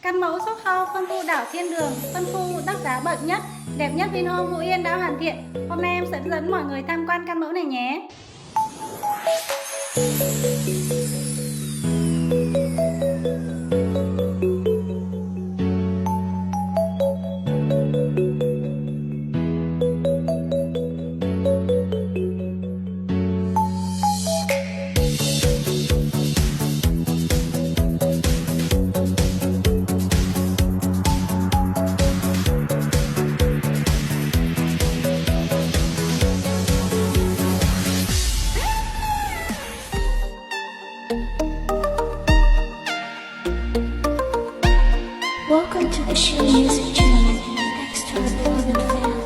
Căn mẫu shop house phân khu đảo Thiên Đường, phân khu đắt giá bậc nhất, đẹp nhất Vinhome Phú Yên đã hoàn thiện. Hôm nay em sẽ dẫn mọi người tham quan căn mẫu này nhé. Welcome to the Show Music Channel, thanks to our beloved fans.